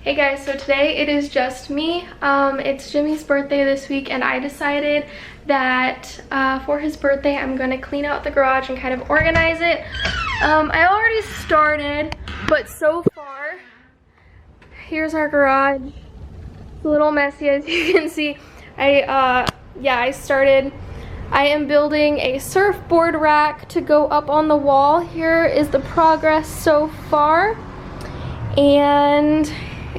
Hey guys, so today it is just me. It's Jimmy's birthday this week and I decided that for his birthday I'm going to clean out the garage and kind of organize it. I already started, but so far, here's our garage. It's a little messy as you can see. I started. I am building a surfboard rack to go up on the wall. Here is the progress so far. And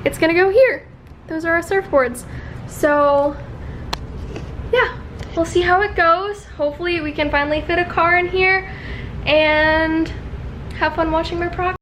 it's gonna go here. Those are our surfboards. So yeah, we'll see how it goes. Hopefully we can finally fit a car in here and have fun watching my progress.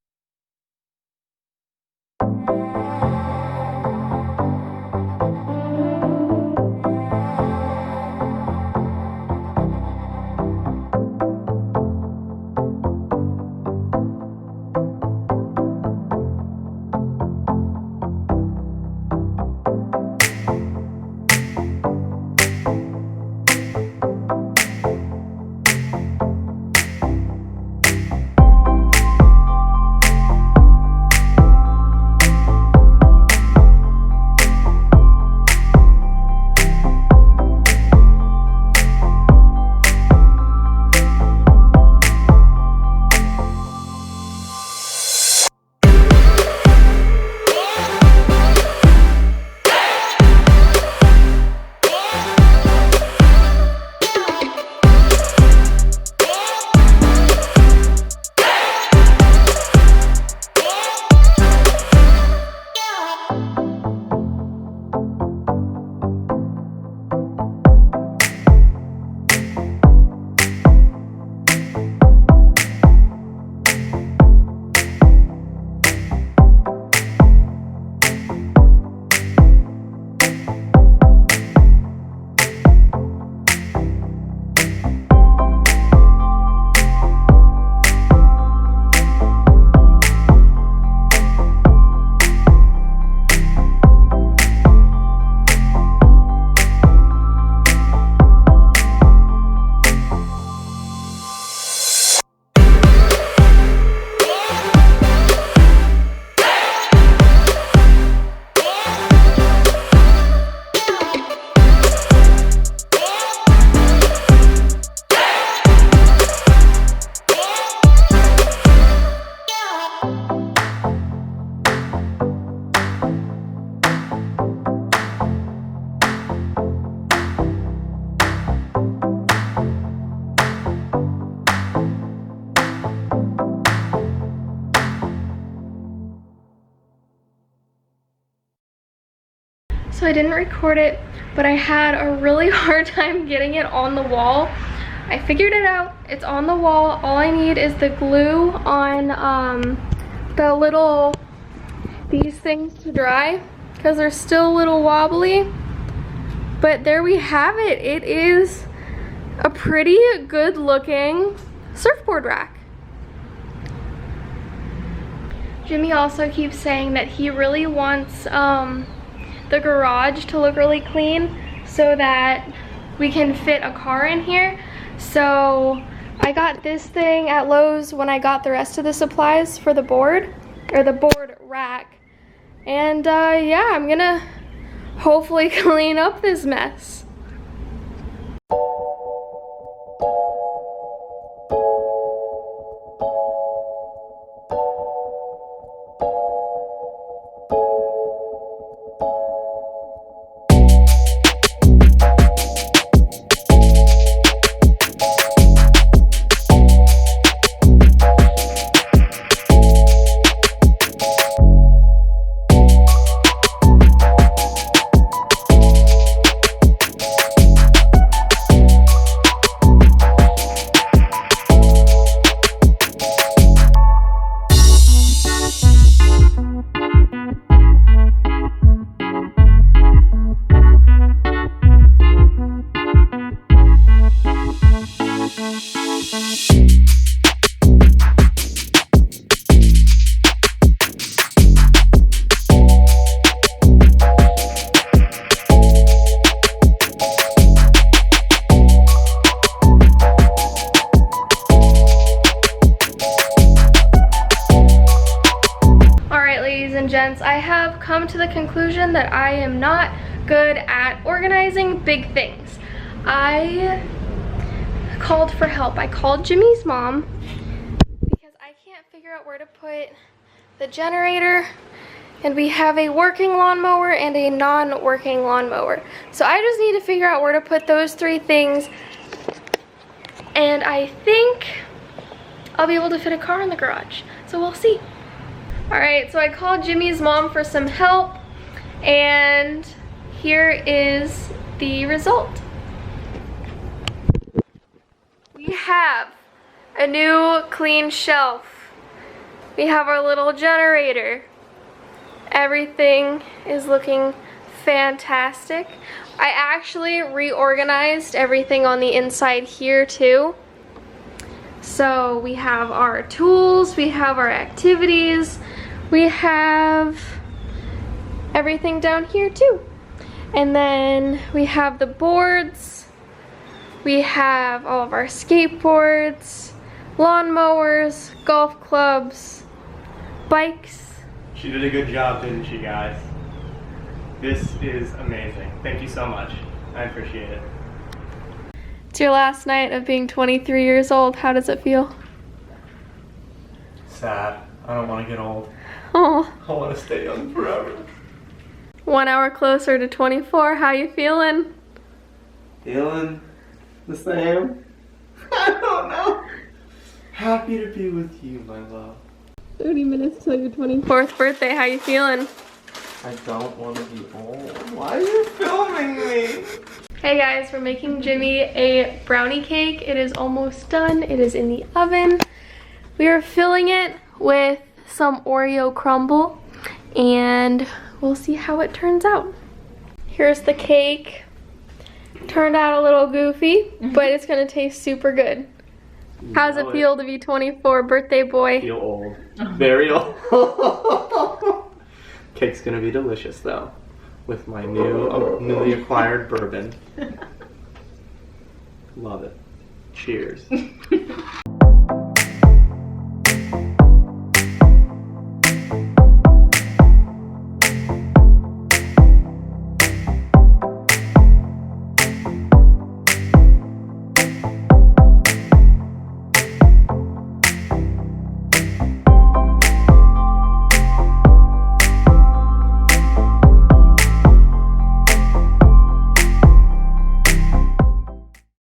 So I didn't record it, but I had a really hard time getting it on the wall. I figured it out. It's on the wall. All I need is the glue on these things to dry because they're still a little wobbly. But there we have it. It is a pretty good looking surfboard rack. Jimmy also keeps saying that he really wants the garage to look really clean so that we can fit a car in here. So I got this thing at Lowe's when I got the rest of the supplies for the board, or the board rack. And yeah, I'm gonna hopefully clean up this mess. come to the conclusion that I am not good at organizing big things. I called for help. I called Jimmy's mom because I can't figure out where to put the generator, and we have a working lawnmower and a non-working lawnmower. So I just need to figure out where to put those three things, and I think I'll be able to fit a car in the garage. So we'll see. All right, so I called Jimmy's mom for some help, and here is the result. We have a new clean shelf. We have our little generator. Everything is looking fantastic. I actually reorganized everything on the inside here too. So we have our tools, we have our activities, we have everything down here too. And then we have the boards, we have all of our skateboards, lawnmowers, golf clubs, bikes. She did a good job, didn't she, guys? This is amazing. Thank you so much. I appreciate it. It's your last night of being 23 years old. How does it feel? Sad. I don't want to get old. Oh. I want to stay young forever. 1 hour closer to 24. How you feeling? Feeling the same? I don't know. Happy to be with you, my love. 30 minutes till your 24th birthday. How you feeling? I don't want to be old. Why are you filming me? Hey guys, we're making Jimmy a brownie cake. It is almost done. It is in the oven. We are filling it with some Oreo crumble, and we'll see how it turns out. Here's the cake. Turned out a little goofy, but it's gonna taste super good. How's it feel to be 24, birthday boy? I feel old. Very old. Cake's gonna be delicious though, with my newly acquired bourbon. Love it. Cheers.